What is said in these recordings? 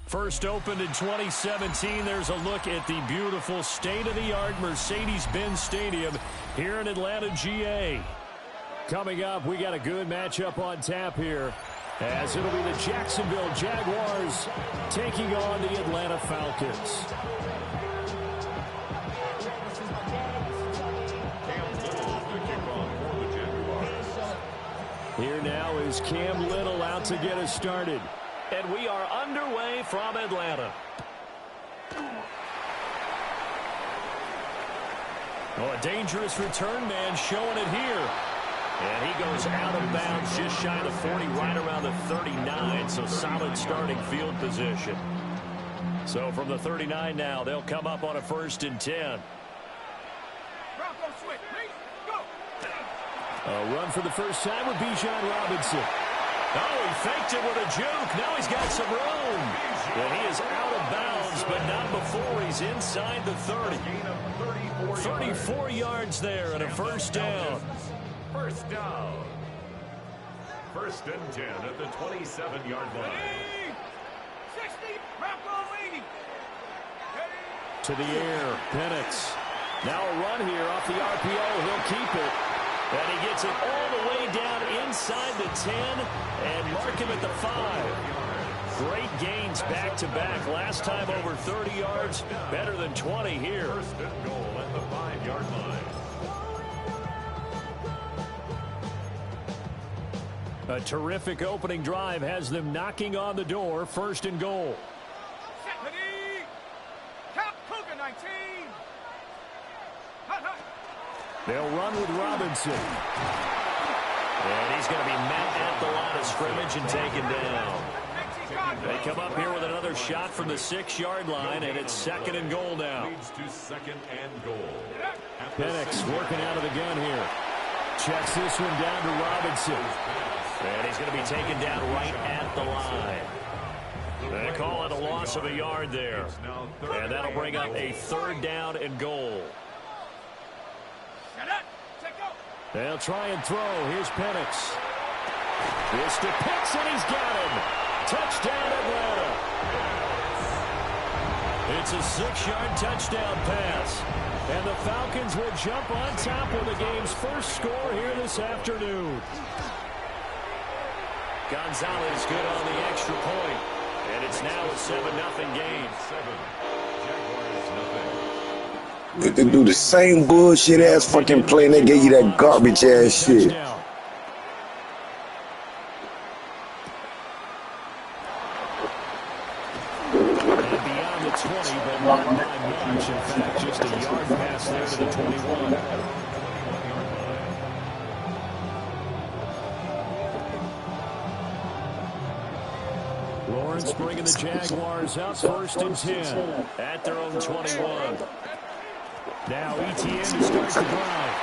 First opened in 2017. There's a look at the beautiful state-of-the-art Mercedes-Benz Stadium here in Atlanta, GA. Coming up, we got a good matchup on tap here, as it'll be the Jacksonville Jaguars taking on the Atlanta Falcons. Here now is Cam Little out to get us started. And we are underway from Atlanta. Oh, a dangerous return man showing it here. And he goes out of bounds just shy of 40, right around the 39. So solid starting field position. So from the 39 now, they'll come up on a 1st and 10. A run for the first time with Bijan Robinson. Oh, he faked it with a juke. Now he's got some room. And he is out of bounds, but not before he's inside the 30. 34 yards there and a first down. First down. 1st and 10 at the 27-yard line. 60, Bronco 80. To the air, Penix. Now a run here off the RPO. He'll keep it. And he gets it all the way down inside the 10 and mark him at the 5. Great gains back-to-back. Last time over 30 yards, better than 20 here. 1st and goal at the 5-yard line. A terrific opening drive has them knocking on the door. 1st and goal. They'll run with Robinson. And he's going to be met at the line of scrimmage and taken down. They come up here with another shot from the 6-yard line, and it's 2nd and goal now. Leads to 2nd and goal. Penix working out of the gun here. Checks this one down to Robinson. And he's going to be taken down right at the line. They call it a loss of a yard there. And that'll bring up a 3rd down and goal. They'll try and throw. Here's Penix. This to Pitts, and he's got him. Touchdown, Atlanta. It's a 6-yard touchdown pass. And the Falcons will jump on top with the game's first score here this afternoon. Gonzalez good on the extra point. And it's now a 7-0 game. If they do the same bullshit ass fucking play and they gave you that garbage ass shit. And beyond the 20, but not by much. In fact, just a yard pass there to the 21. Lawrence bringing the Jaguars up 1st and 10 at their own 21. Now Etienne to start the drive.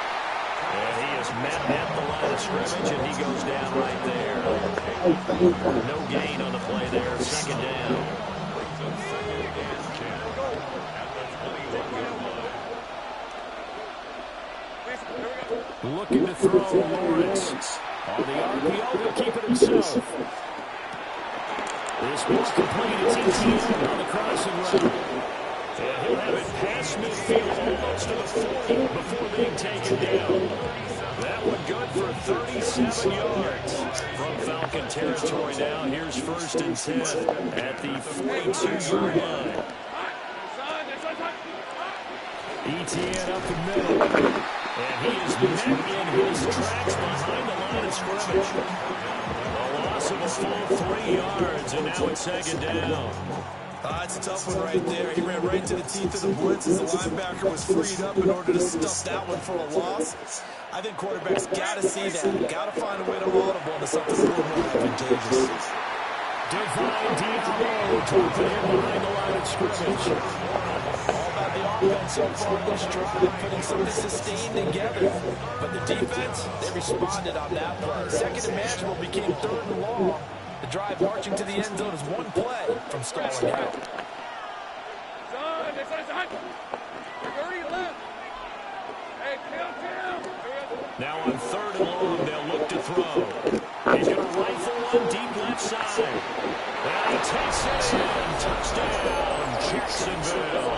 And he is met at the line of scrimmage, and he goes down right there. No gain on the play there, 2nd down. Looking to throw Lawrence. On the RPO, he'll keep it himself. This one's complete. It's Etienne on the crossing route. And he'll have it past midfield, almost to the 40 before being taken down. That one good for 37 yards. From Falcon territory now, here's 1st and 10 at the 42-yard line. Etienne up the middle. And he is met in his tracks behind the line of scrimmage. A loss of a full 3 yards, and now it's 2nd down. It's a tough one right there. He ran right into the teeth of the blitz as the linebacker was freed up in order to stuff that one for a loss. I think quarterbacks got to see that. Got to find a way to audible into something a little more advantageous. Divine Diablo dropping him behind the line of scrimmage. All about the offense so far in this drive, putting something sustained together. But the defense, they responded on that play. 2nd and manageable became 3rd and long. The drive marching to the end zone is one play from stalling out. Now on 3rd and long, they'll look to throw. He's going to rifle one deep left side. And he takes it in. Touchdown, Jacksonville.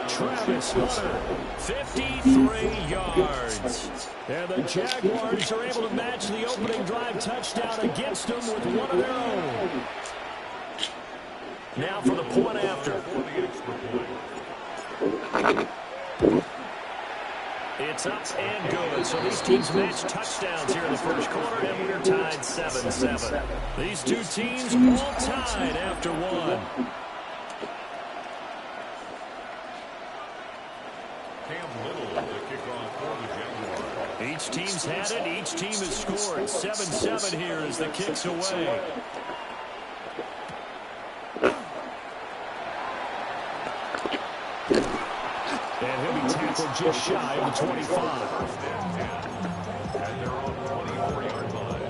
Travis Hunter, 53 yards. And the Jaguars are able to match the opening drive touchdown against them with one of their own. Now for the point after. It's up and good. So these teams match touchdowns here in the 1st quarter, and we're tied 7-7. These two teams all tied after one. Each team's had it. Each team has scored. 7-7 here as the kick's away. And he'll be tackled just shy of the 25. And they're on the 24-yard line.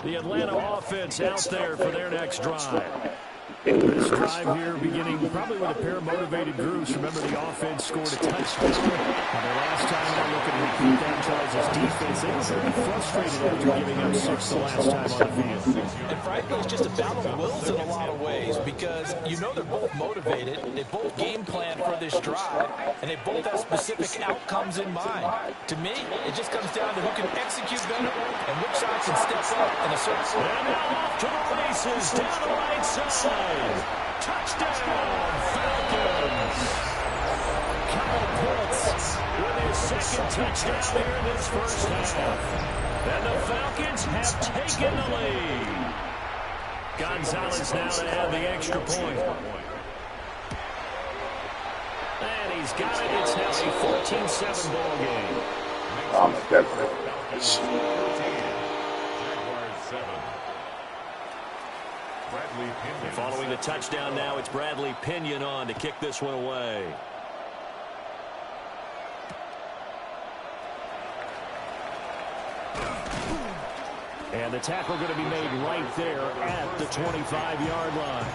The Atlanta offense out there for their next drive. This drive here beginning probably with a pair of motivated groups. Remember, the offense scored a touchdown. And the last time they're looking to repeat that, Charles' defense, they were very frustrated after giving up 6 the last time on the field. And frankly, it's just a battle of wills in a lot of ways because you know they're both motivated. They both game plan for this drive, and they both have specific outcomes in mind. To me, it just comes down to who can execute better and which side can step up in a certain way. And now off to the races down the right side. Touchdown, Falcons! Kyle Pitts with his 2nd touchdown here in this 1st half. And the Falcons have taken the lead. Gonzalez now to add the extra point. And he's got it. It's now a 14-7 ball game. Following the touchdown now, it's Bradley Pinion on to kick this one away. And the tackle going to be made right there at the 25-yard line.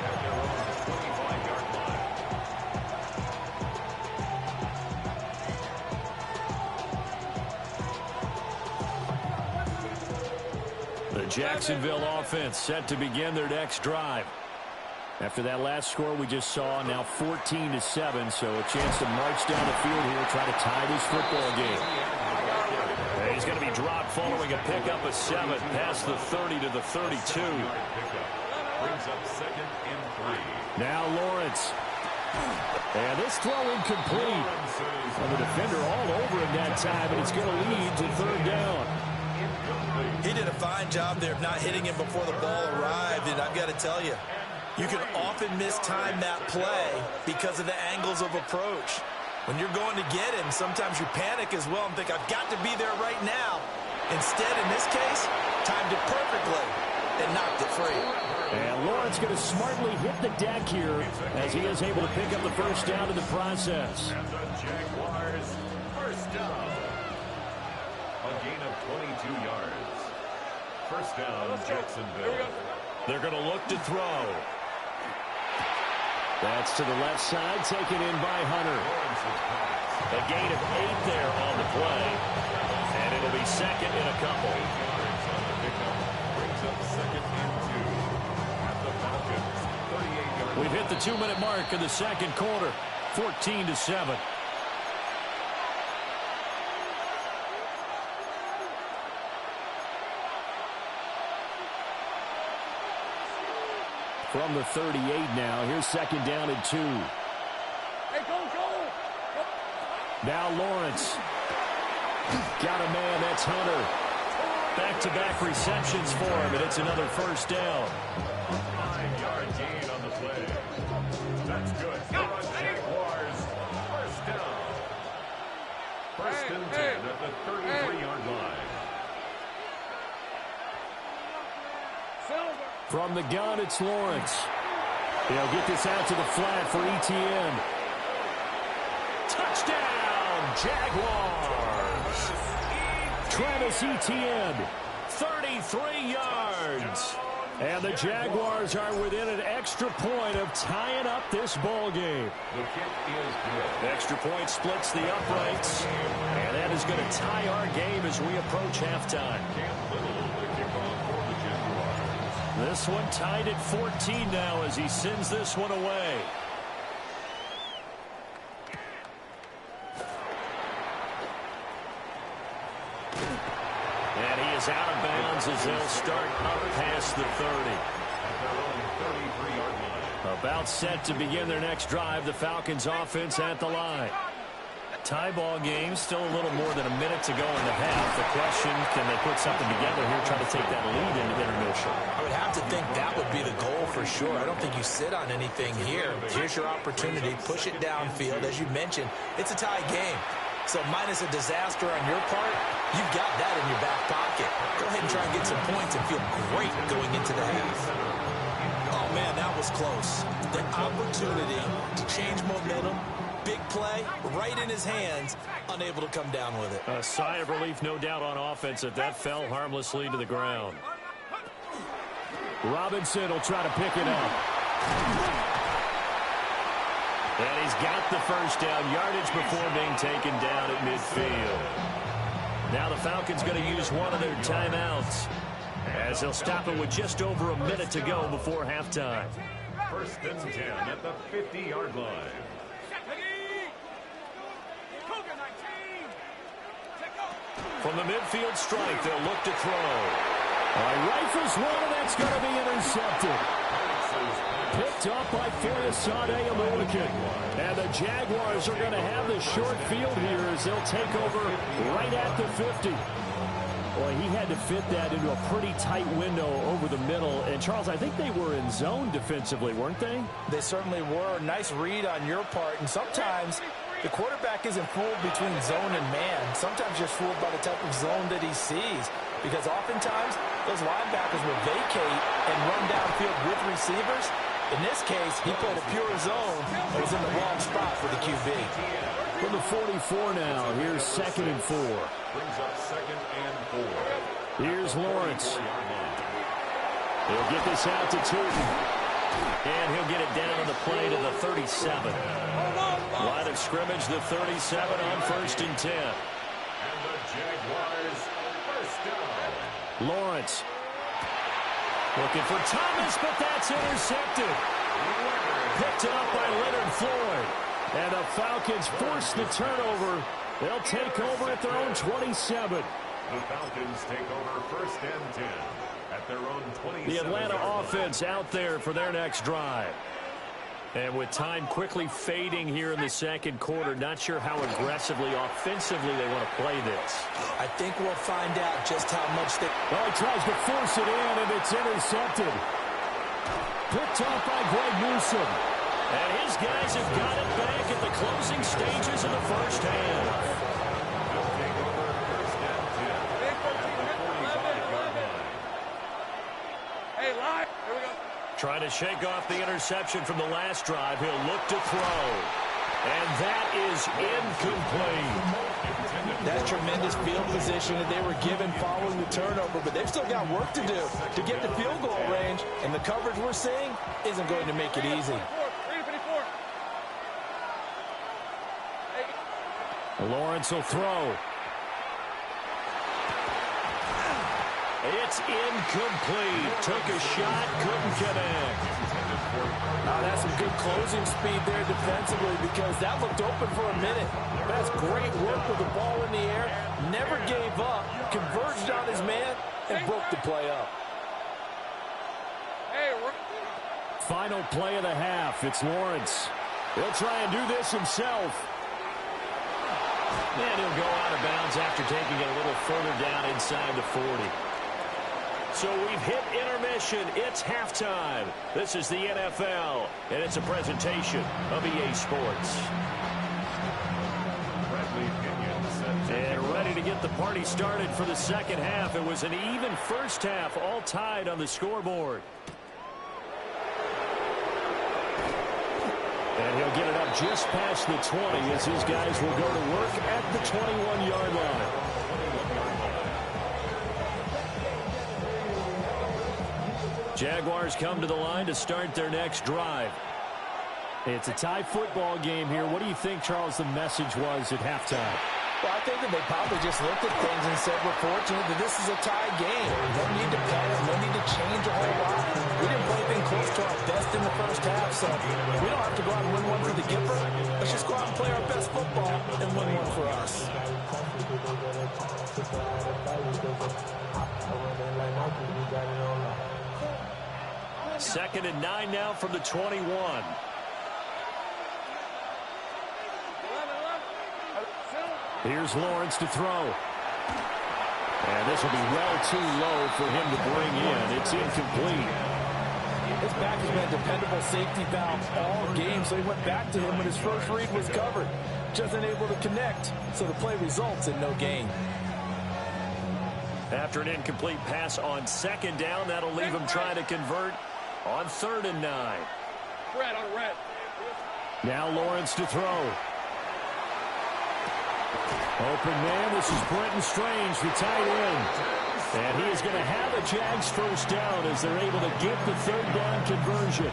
The Jacksonville offense set to begin their next drive. After that last score we just saw, now 14-7, so a chance to march down the field here, try to tie this football game. And he's going to be drop following a pickup of 7 past the 30 to the 32. Brings up 2nd and 3. Now Lawrence. And this throw incomplete. And the defender all over him that time, and it's going to lead to 3rd down. He did a fine job there of not hitting him before the ball arrived, and I've got to tell you, you can often mistime that play because of the angles of approach. When you're going to get him, sometimes you panic as well and think, I've got to be there right now. Instead, in this case, timed it perfectly and knocked it free. And Lawrence going to smartly hit the deck here as he is able to pick up the 1st down in the process. And the Jaguars, 1st down. A gain of 22 yards. 1st down, Jacksonville. They're going to look to throw. That's to the left side, taken in by Hunter. A gain of 8 there on the play. And it'll be 2nd and a couple. Brings up 2nd and 2. At the Falcons, 38 yards. We've hit the 2-minute mark in the 2nd quarter. 14-7. From the 38 now, here's 2nd down and 2. Hey, go! Now Lawrence. Got a man, that's Hunter. Back-to-back receptions for him, and it's another 1st down. 5-yard gain on the play. That's good for the Jaguars. 1st down. 1st and 10 at the 33-yard line. From the gun, it's Lawrence. He'll get this out to the flat for Etienne. Touchdown, Jaguars! Travis Etienne, 33 yards. And the Jaguars are within an extra point of tying up this ball game. The kick is good. Extra point splits the uprights. And that is going to tie our game as we approach halftime. This one tied at 14 now as he sends this one away. And he is out of bounds as they'll start up past the 30. About set to begin their next drive. The Falcons offense at the line. Tie ball game, still a little more than a minute to go in the half. The question, can they put something together here, try to take that lead into intermission? I would have to think that would be the goal for sure. I don't think you sit on anything here. Here's your opportunity. Push it downfield. As you mentioned, it's a tie game. So minus a disaster on your part, you've got that in your back pocket. Go ahead and try and get some points and feel great going into the half. Oh, man, that was close. The opportunity to change momentum. Big play, right in his hands, unable to come down with it. A sigh of relief, no doubt, on offense if that fell harmlessly to the ground. Robinson will try to pick it up. And he's got the 1st down, yardage before being taken down at midfield. Now the Falcons going to use one of their timeouts as they'll stop it with just over a minute to go before halftime. 1st and 10 at the 50-yard line. From the midfield strike, they'll look to throw. Rifles one, and that's going to be intercepted. Picked up by Foyesade Aluakin. And the Jaguars are going to have the short field here as they'll take over right at the 50. Boy, he had to fit that into a pretty tight window over the middle. And, Charles, I think they were in zone defensively, weren't they? They certainly were. Nice read on your part. And sometimes the quarterback isn't fooled between zone and man. Sometimes you're fooled by the type of zone that he sees. Because oftentimes, those linebackers will vacate and run downfield with receivers. In this case, he played a pure zone and was in the wrong spot for the QB. From the 44 now, here's 2nd and 4. Brings up 2nd and 4. Here's Lawrence. He'll get this out to Tootin. And he'll get it down on the play to the 37. Line of scrimmage, the 37 on 1st and 10. And the Jaguars, 1st down. Lawrence. Looking for Thomas, but that's intercepted. Picked up by Leonard Floyd. And the Falcons force the turnover. They'll take over at their own 27. The Falcons take over 1st and 10 at their own 27. The Atlanta offense out there for their next drive. And with time quickly fading here in the second quarter, not sure how aggressively, offensively they want to play this. I think we'll find out just how much they... Well, he tries to force it in, and it's intercepted. Picked off by Greg Newsom. And his guys have got it back at the closing stages of the first half. Trying to shake off the interception from the last drive. He'll look to throw. And that is incomplete. That's tremendous field position that they were given following the turnover, but they've still got work to do to get to field goal range, and the coverage we're seeing isn't going to make it easy. Lawrence will throw. It's incomplete. Took a shot, couldn't connect. That's some good closing speed there defensively because that looked open for a minute. That's great work with the ball in the air. Never gave up, converged on his man, and broke the play up. Final play of the half. It's Lawrence. He'll try and do this himself. And he'll go out of bounds after taking it a little further down inside the 40. So we've hit intermission. It's halftime. This is the NFL, and it's a presentation of EA Sports. And ready to get the party started for the second half. It was an even first half, all tied on the scoreboard. And he'll get it up just past the 20 as his guys will go to work at the 21-yard line. Jaguars come to the line to start their next drive. It's a tie football game here. What do you think, Charles, the message was at halftime? Well, I think that they probably just looked at things and said, we're fortunate that this is a tie game. No need to panic, no need to change a whole lot. We didn't play anything close to our best in the first half, so we don't have to go out and win one for the Gipper. Let's just go out and play our best football and win one for us. 2nd and 9 now from the 21. Here's Lawrence to throw. And this will be well too low for him to bring in. It's incomplete. His back has been a dependable safety valve all game, so he went back to him when his first read was covered. Just unable to connect, so the play results in no gain. After an incomplete pass on 2nd down, that'll leave him trying to convert on 3rd and 9. Red on red. Now Lawrence to throw. Open man, this is Brenton Strange, the tight end. And he is going to have a Jags first down as they're able to get the 3rd down conversion.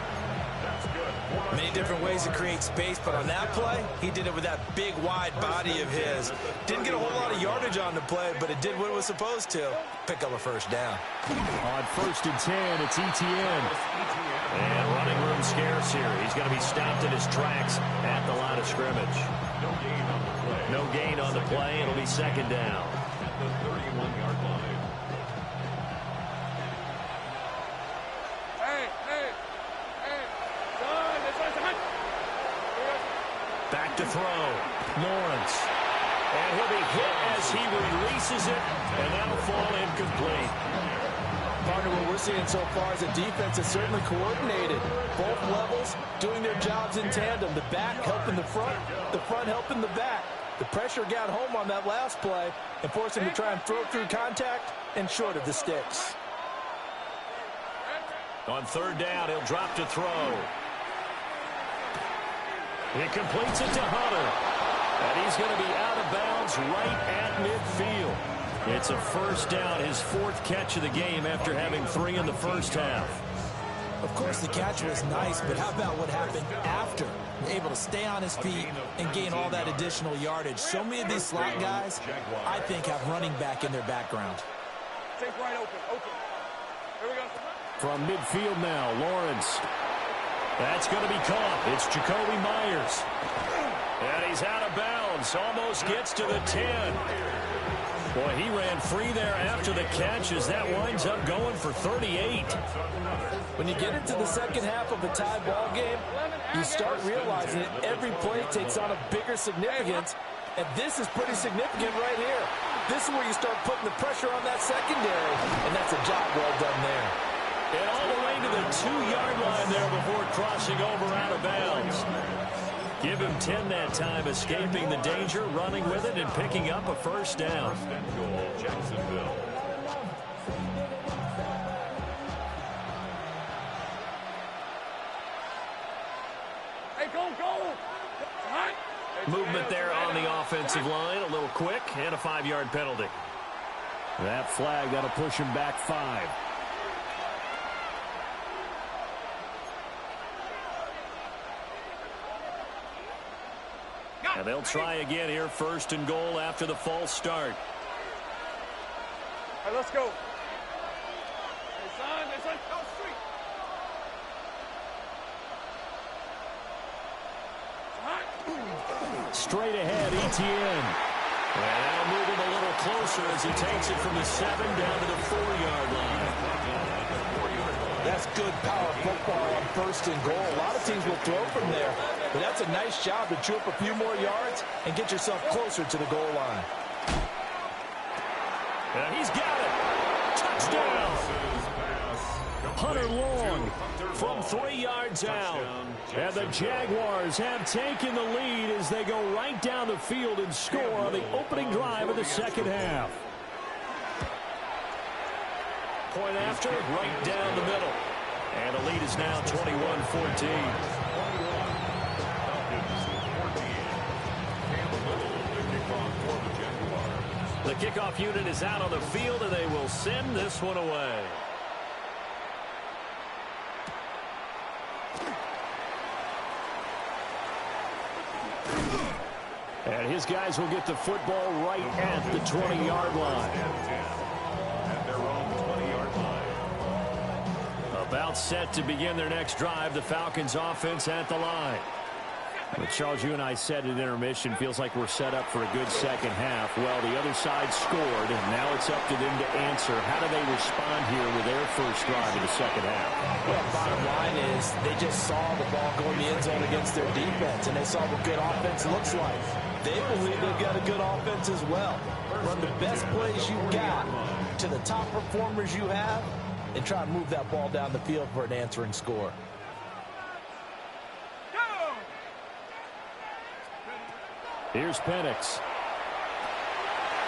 Many different ways to create space, but on that play, he did it with that big, wide body of his. Didn't get a whole lot of yardage on the play, but it did what it was supposed to. Pick up a first down. On 1st and 10, it's Etienne. And running room scarce here. He's going to be stopped in his tracks at the line of scrimmage. No gain on the play. It'll be 2nd down. At the 31-yard line. Back to throw. Lawrence. And he'll be hit as he releases it, and that'll fall incomplete. Partner, what we're seeing so far is a defense that's certainly coordinated. Both levels doing their jobs in tandem. The back helping the front helping the back. The pressure got home on that last play and forced him to try and throw through contact and short of the sticks. On 3rd down, he'll drop to throw. He completes it to Hunter. And he's going to be out of bounds right at midfield. It's a first down, his 4th catch of the game after having 3 in the first half. Of course, the catch was nice, but how about what happened after? Able to stay on his feet and gain all that additional yardage. So many of these slot guys, I think, have running back in their background. Take right open. Here we go. From midfield now, Lawrence. That's going to be caught. It's Jacoby Myers. And he's out of bounds. Almost gets to the 10. Boy, he ran free there after the catch as that winds up going for 38. When you get into the second half of a tie ball game, you start realizing that every play takes on a bigger significance, and this is pretty significant right here. This is where you start putting the pressure on that secondary, and that's a job well done there. And all the way to the 2-yard line there before crossing over out of bounds. Give him 10 that time, escaping the danger, running with it, and picking up a first down. First and goal, Jacksonville. Hey, go! Hot. Movement there on the offensive line, a little quick, and a 5-yard penalty. That flag, that'll push him back 5. And they'll try again here, first and goal after the false start. All right, let's go. Hey, son, go street. Straight ahead, Etienne. And now move him a little closer as he takes it from the 7 down to the 4-yard line. That's good power football on first and goal. A lot of teams will throw from there, but that's a nice job to chew up a few more yards and get yourself closer to the goal line. And he's got it. Touchdown. Hunter Long from 3 yards out. And the Jaguars have taken the lead as they go right down the field and score on the opening drive of the second half. Point after, right down the middle. And the lead is now 21-14. The kickoff unit is out on the field, and they will send this one away. And his guys will get the football right at the 20-yard line. At their own 20-yard line. About set to begin their next drive, the Falcons offense at the line. But Charles, you and I said at intermission, feels like we're set up for a good second half. Well, the other side scored, and now it's up to them to answer. How do they respond here with their first drive of the second half? Well, bottom line is they just saw the ball go in the end zone against their defense, and they saw what good offense looks like. They believe they've got a good offense as well. Run the best plays you got to the top performers you have, and try to move that ball down the field for an answering score. Here's Penix.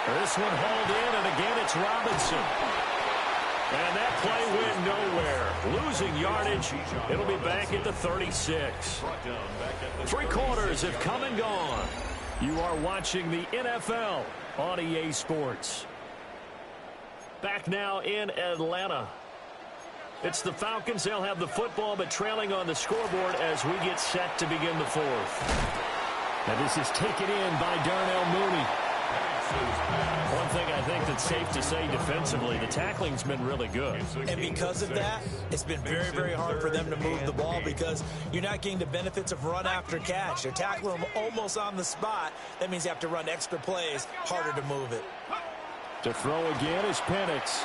This one hauled in, and again it's Robinson. And that play went nowhere. Losing yardage. It'll be back at the 36. 3 quarters have come and gone. You are watching the NFL on EA Sports. Back now in Atlanta. It's the Falcons. They'll have the football, but trailing on the scoreboard as we get set to begin the 4th. Now this is taken in by Darnell Mooney. One thing I think that's safe to say defensively, the tackling's been really good. And because of that, it's been very, very hard for them to move the ball because you're not getting the benefits of run after catch. They're tackling them almost on the spot. That means you have to run extra plays, harder to move it. To throw again is Penix.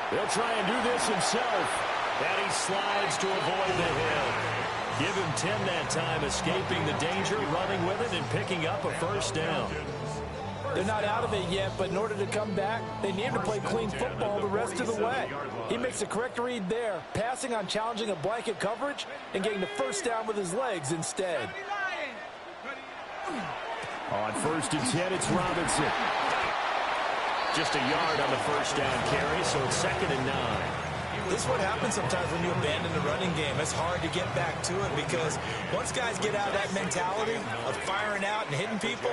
He'll try and do this himself. And he slides to avoid the hit. Give him 10 that time, escaping the danger, running with it, and picking up a first down. They're not out of it yet, but in order to come back, they need to play clean football the rest of the way. He makes the correct read there, passing on challenging a blanket coverage and getting the first down with his legs instead. On 1st and 10, it's Robinson. Just a yard on the first down carry, so it's 2nd and 9. This is what happens sometimes when you abandon the running game. It's hard to get back to it because once guys get out of that mentality of firing out and hitting people,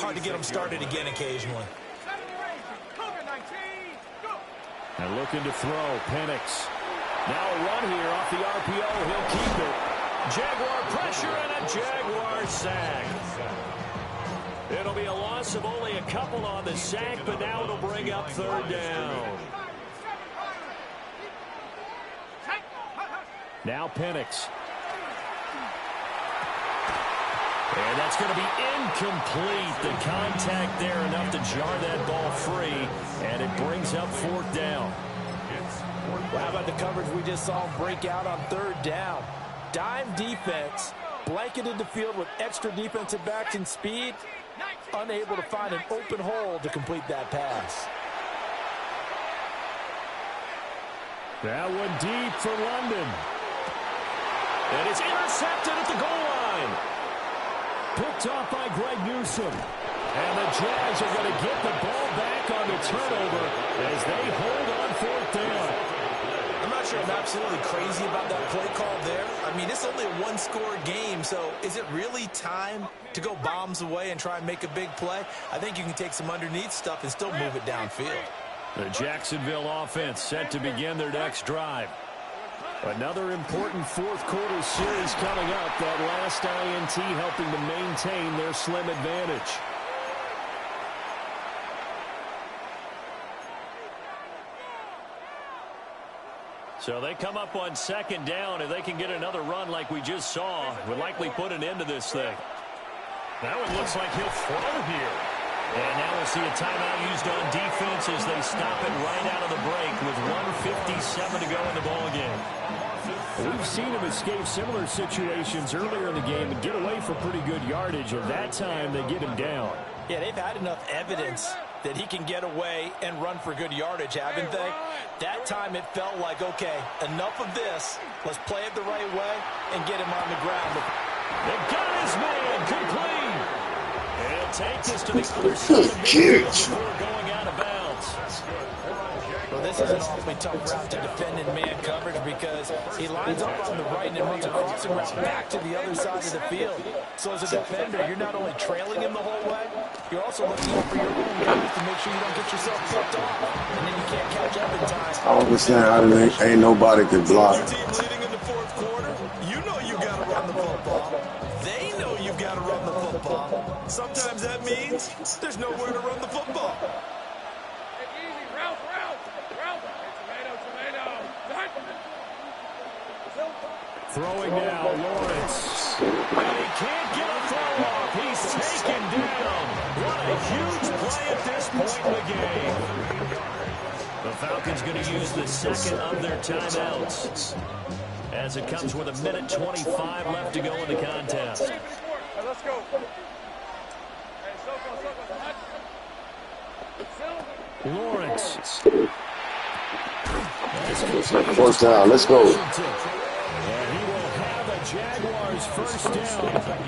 hard to get them started again occasionally. And looking to throw, Penix. Now a run here off the RPO. He'll keep it. Jaguar pressure and a Jaguar sack. It'll be a loss of only a couple on the sack, but now it'll bring up 3rd down. Now Penix. And that's going to be incomplete. The contact there enough to jar that ball free, and it brings up 4th down. Well, how about the coverage we just saw him break out on 3rd down? Dime defense, blanketed the field with extra defensive backs and speed, unable to find an open hole to complete that pass. That one deep for London. And it's intercepted at the goal line. Picked off by Greg Newsome. And the Jags are going to get the ball back on the turnover as they hold on 4th down. I'm not sure I'm absolutely crazy about that play call there. I mean, it's only a 1-score game, so is it really time to go bombs away and try and make a big play? I think you can take some underneath stuff and still move it downfield. The Jacksonville offense set to begin their next drive. Another important 4th quarter series coming up. That last INT helping to maintain their slim advantage. So they come up on 2nd down. If they can get another run like we just saw, would likely put an end to this thing. That one looks like he'll throw here. And now we'll see a timeout used on defense as they stop it right out of the break with 1:57 to go in the ballgame. We've seen him escape similar situations earlier in the game and get away for pretty good yardage, and that time they get him down. Yeah, they've had enough evidence that he can get away and run for good yardage, haven't they? That time it felt like, okay, enough of this. Let's play it the right way and get him on the ground. They got his man complete. And take this to the other side before going out of bounds. Well, this is an awfully tough route to defend in man coverage because he lines up on the right and then runs a crossing route back to the other side of the field. So as a defender, you're not only trailing him the whole way, you're also looking out for your own guys to make sure you don't get yourself flipped off, and then you can't catch up in time. I don't understand how ain't nobody can block. Your team leading in the 4th quarter, you know you got to run the football. They know you've got to run the football. Sometimes that means there's nowhere to run the football. Throwing now, Lawrence. And he can't get a throw off. He's taken down. What a huge play at this point in the game. The Falcons going to use the 2nd of their timeouts as it comes with 1:25 left to go in the contest. Let's go. Lawrence. 4th down, let's go. And he will have a Jaguars 1st down.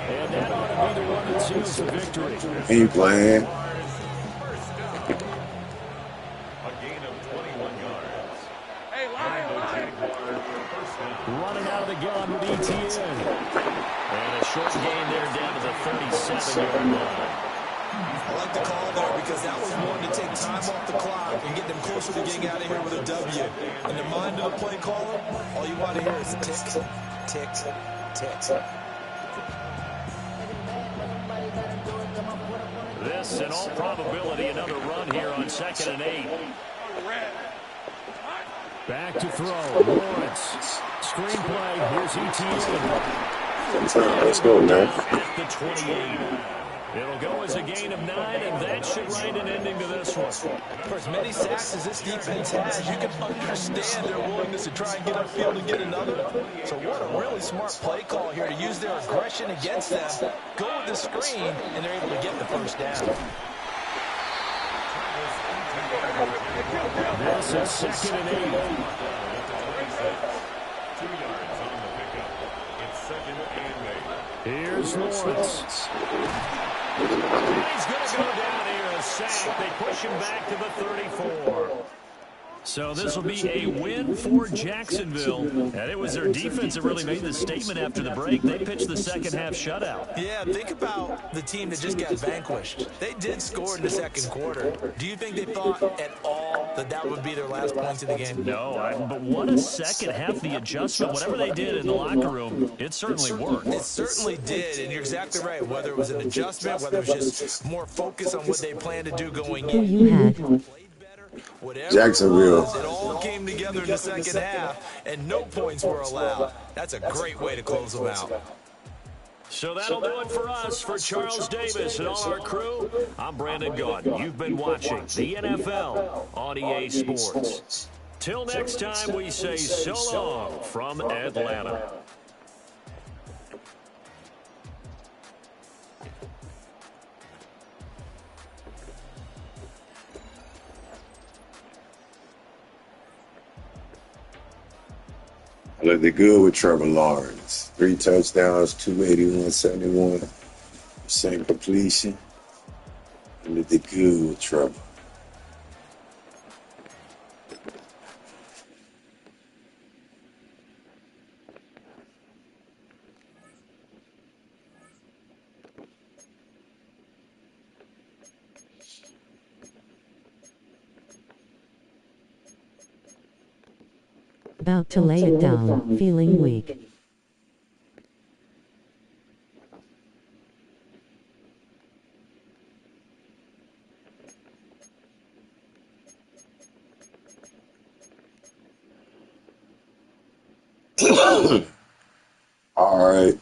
And that ought to be the one that seals the victory. He ain't playing. A gain of 21 yards. Hey, line. Running out of the gun with ETN. And a short gain there down to the 37-yard line. I like the call there because that was one to take time off the clock and get them closer to getting out of here with a W. In the mind of the play caller, all you want to hear is tick, tick, tick. This, in all probability, another run here on 2nd and 8. Back to throw. Lawrence. Screenplay. Here's ETN. Let's go, man. At the 28. It'll go as a gain of 9, and that should write an ending to this one. For as many sacks as this defense has, you can understand their willingness to try and get upfield and get another. So what a really smart play call here to use their aggression against them, go with the screen, and they're able to get the 1st down. This is 2nd and 8. 2 yards on the pickup. It's 2nd and 8. Here's Lawrence. He's going to go down here, a sack. They push him back to the 34. So this will be a win for Jacksonville. And it was their defense that really made the statement after the break. They pitched the 2nd half shutout. Yeah, think about the team that just got vanquished. They did score in the 2nd quarter. Do you think they thought at all that that would be their last points of the game? No, but what a 2nd half, the adjustment, whatever they did in the locker room, it certainly worked. It certainly did, and you're exactly right. Whether it was an adjustment, whether it was just more focus on what they planned to do going in. Jacksonville. It all came together in the 2nd half, and no points were allowed. That's a great way to close them out. So that'll do it for us. For Charles Davis and all our crew, I'm Brandon Gaudin. You've been watching the NFL on EA Sports. Till next time, we say so long from Atlanta. I looked good with Trevor Lawrence. 3 touchdowns, 281, 71% completion. I looked good with Trevor. About to lay it down, feeling weak. All right.